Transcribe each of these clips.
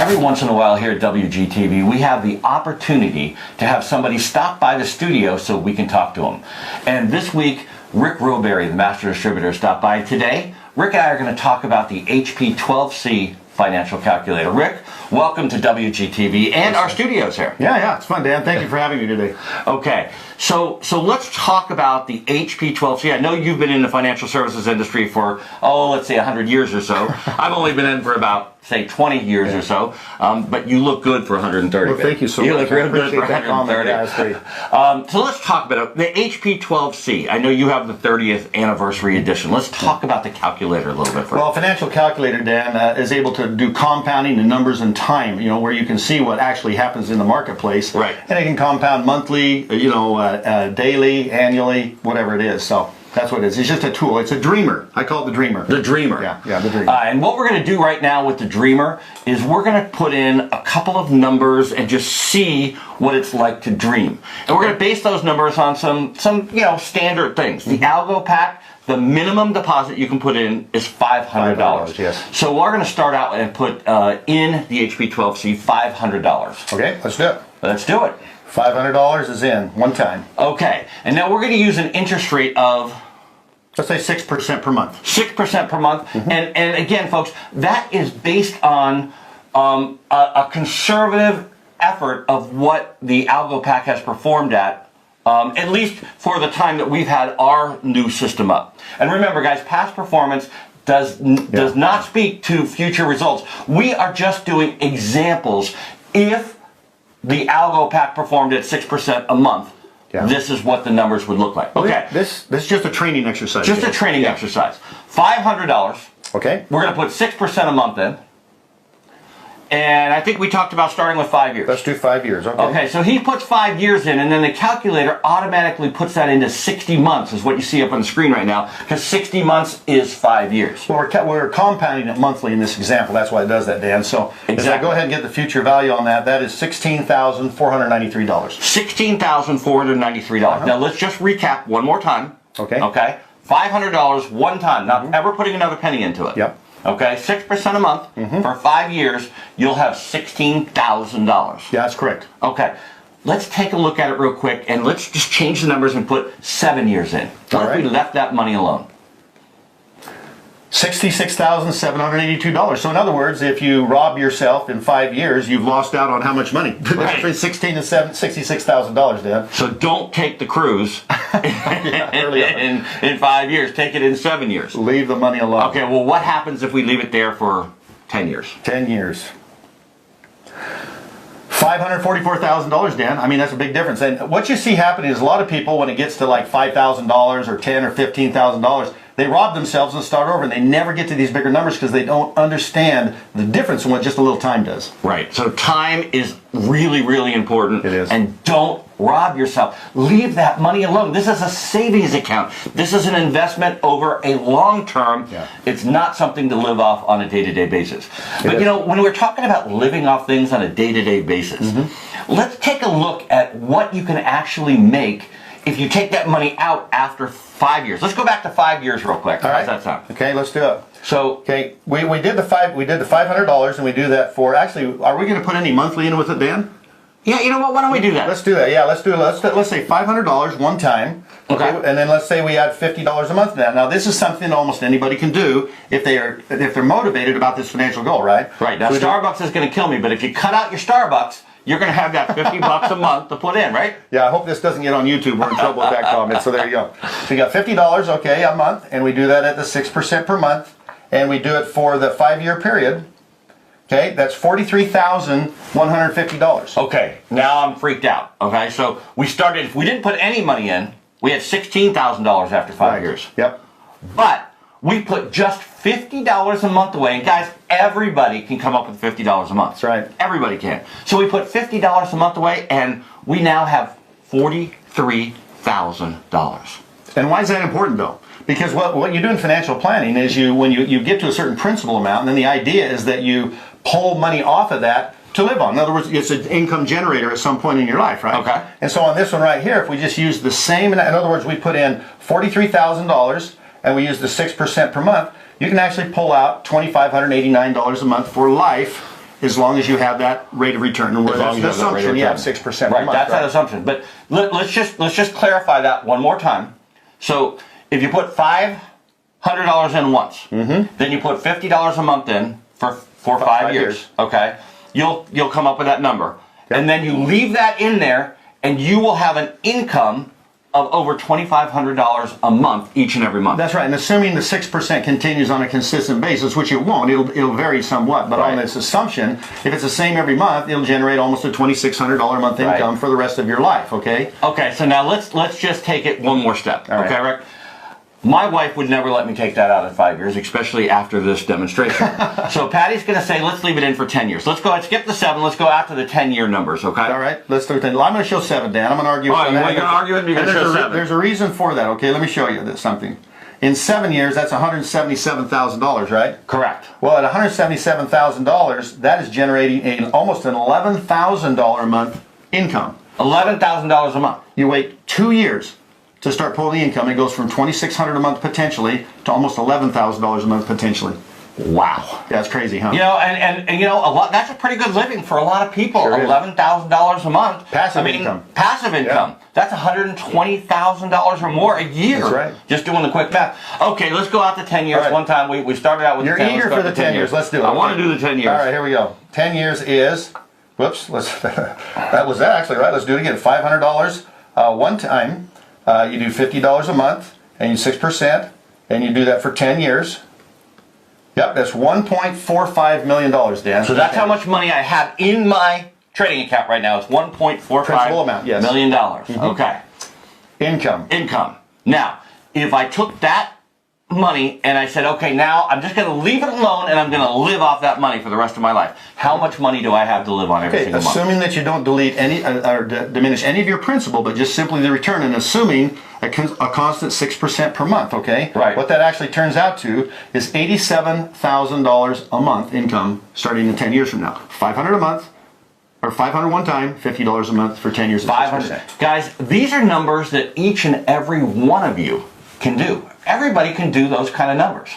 Every once in a while here at WGTV, we have the opportunity to have somebody stop by the studio so we can talk to them. And this week, Rick Roberry, the master distributor, stopped by. Today, Rick and I are going to talk about the HP 12C financial calculator. Rick, welcome to WGTV and our studios here. Yeah, it's fun, Dan. Thank you for having me today. Okay, so let's talk about the HP 12C. I know you've been in the financial services industry for, let's say 100 years or so. I've only been in for about, say, 20 years or so, but you look good for 130. Well, thank you so much. You look real good for 130. Yeah, that's great. So let's talk about it. The HP 12C. I know you have the 30th anniversary edition. Let's talk about the calculator a little bit first. Well, a financial calculator, Dan, is able to do compounding the numbers in time, where you can see what actually happens in the marketplace. Right. And it can compound monthly, daily, annually, whatever it is. So that's what it is. It's just a tool. It's a dreamer. I call it the dreamer. The dreamer. Yeah, the dreamer. And what we're going to do right now with the dreamer is we're going to put in a couple of numbers and just see what it's like to dream. And we're going to base those numbers on some standard things. The Algo Pack, the minimum deposit you can put in is $500. Yes. So we're going to start out and put in the HP 12C $500. Okay, let's do it. Let's do it. $500 is in one time. Okay, and now we're going to use an interest rate of, let's say 6% per month. 6% per month. Mm-hmm. And again, folks, that is based on a conservative effort of what the Algo Pack has performed at least for the time that we've had our new system up. And remember, guys, past performance does not speak to future results. We are just doing examples. If the Algo Pack performed at 6% a month, this is what the numbers would look like. Okay. This is just a training exercise. Just a training exercise. $500. Okay. We're going to put 6% a month in. And I think we talked about starting with 5 years. Let's do 5 years. Okay. Okay, so he puts 5 years in, and then the calculator automatically puts that into 60 months, is what you see up on the screen right now, because 60 months is 5 years. Well, we're compounding it monthly in this example. That's why it does that, Dan. So If I go ahead and get the future value on that, that is $16,493. $16,493. Now let's just recap one more time. Okay. Okay. $500 one time, not ever putting another penny into it. Yep. Okay, 6% a month for 5 years, you'll have $16,000. Yeah, that's correct. Okay, let's take a look at it real quick, and let's just change the numbers and put 7 years in. What if we left that money alone? $66,782. So in other words, if you rob yourself in 5 years, you've lost out on how much money? Right. Between $16,000 and $66,000, Dan. So don't take the cruise in 5 years. Take it in 7 years. Leave the money alone. Okay, well, what happens if we leave it there for 10 years? 10 years. $544,000, Dan. I mean, that's a big difference. And what you see happening is a lot of people, when it gets to like $5,000 or $10,000 or $15,000, they rob themselves and start over, and they never get to these bigger numbers because they don't understand the difference in what just a little time does. Right. So time is really, really important. It is. And don't rob yourself. Leave that money alone. This is a savings account. This is an investment over a long term. Yeah. It's not something to live off on a day-to-day basis. But when we're talking about living off things on a day-to-day basis, let's take a look at what you can actually make if you take that money out after 5 years. Let's go back to 5 years real quick. All right. How's that sound? Okay, let's do it. So, okay, we did the $500, and we do that for, actually, are we going to put any monthly in with it, Dan? yeah, you know what? Why don't we do that? Let's do that. Yeah, let's say $500 one time. Okay. And then let's say we add $50 a month to that. Now, this is something almost anybody can do if they're motivated about this financial goal, right? Right. Now, Starbucks is going to kill me, but if you cut out your Starbucks, you're going to have that $50 a month to put in, right? Yeah, I hope this doesn't get on YouTube. We're in trouble with that comment. So there you go. So you got $50, okay, a month, and we do that at the 6% per month, and we do it for the 5-year period. Okay, that's $43,150. Okay, now I'm freaked out. Okay, so we started, if we didn't put any money in, we had $16,000 after 5 years. Yep. But we put just $50 a month away, and guys, everybody can come up with $50 a month. That's right. Everybody can. So we put $50 a month away, and we now have $43,000. And why is that important, though? Because what you do in financial planning is when you get to a certain principal amount, and then the idea is that you pull money off of that to live on. In other words, it's an income generator at some point in your life, right? Okay. And so on this one right here, if we just use the same, in other words, we put in $43,000 and we use the 6% per month, you can actually pull out $2,589 a month for life as long as you have that rate of return. And As long as the you have that rate of assumption you have return. 6% Right, a month. that's that assumption. But let's just clarify that one more time. So if you put $500 in once, then you put $50 a month in for 5 years. Okay, you'll come up with that number, and then you leave that in there, and you will have an income of over $2,500 a month each and every month. That's right, and assuming the 6% continues on a consistent basis, which it won't, it'll vary somewhat. But on this assumption, if it's the same every month, it'll generate almost a $2,600 a month income for the rest of your life. Okay. Okay, so now let's just take it one more step. All right. Okay, Rick. My wife would never let me take that out in 5 years, especially after this demonstration. So Patty's going to say, let's leave it in for 10 years. Let's go ahead, skip the 7. Let's go out to the 10-year numbers, okay? All right, let's do it then. Well, I'm going to show 7, Dan. I'm going to argue. Oh, you're going to argue it? You're going to show 7. There's a reason for that, okay? Let me show you something. In 7 years, that's $177,000, right? Correct. Well, at $177,000, that is generating almost an $11,000 a month income. $11,000 a month. You wait 2 years to start pulling the income. It goes from $2,600 a month potentially to almost $11,000 a month potentially. Wow. Yeah, it's crazy, huh? You know, and you know, a lot. That's a pretty good living for a lot of people. Sure is. $11,000 a month. Passive income. Passive income. Yeah. That's $120,000 or more a year. That's right. Just doing the quick math. Okay, let's go out to 10 years. All right. One time we started out with You're the 10. eager for the 10 years. Let's do it. I want to do the 10 years. All right, here we go. 10 years is, whoops, that was that actually, right? Let's do it again. $500 one time. You do $50 a month, and you 6%, and you do that for 10 years. Yep, that's $1.45 million, Dan. So that's how much money I have in my trading account right now. It's Principal amount, yes. $1.45 million. Okay. Income. Now, if I took that money and I said, okay, now I'm just going to leave it alone and I'm going to live off that money for the rest of my life. How much money do I have to live on every Okay, single month? assuming that you don't delete any or diminish any of your principal, but just simply the return, and assuming a constant 6% per month. Okay, Right. What that actually turns out to is $87,000 a month income starting in 10 years from now. $500 a month, or $500 one time, $50 a month for 10 years. At 500. Guys, these are numbers that each and every one of you can do. Everybody can do those kind of numbers.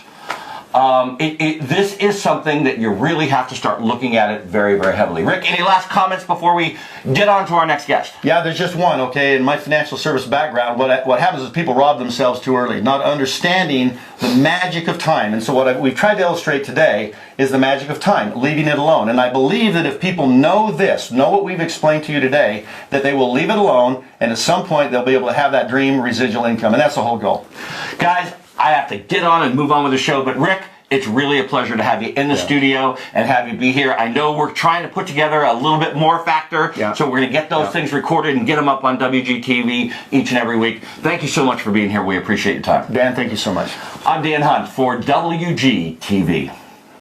This is something that you really have to start looking at it very, very heavily. Rick, any last comments before we get on to our next guest? Yeah, there's just one, okay? In my financial service background, what happens is people rob themselves too early, not understanding the magic of time. And so what we've tried to illustrate today is the magic of time, leaving it alone. And I believe that if people know this, know what we've explained to you today, that they will leave it alone, and at some point they'll be able to have that dream residual income. And that's the whole goal. Guys, I have to get on and move on with the show, but Rick, it's really a pleasure to have you in the studio and have you be here. I know we're trying to put together a little bit more factor, so we're going to get those things recorded and get them up on WGTV each and every week. Thank you so much for being here. We appreciate your time. Dan, thank you so much. I'm Dan Hunt for WGTV.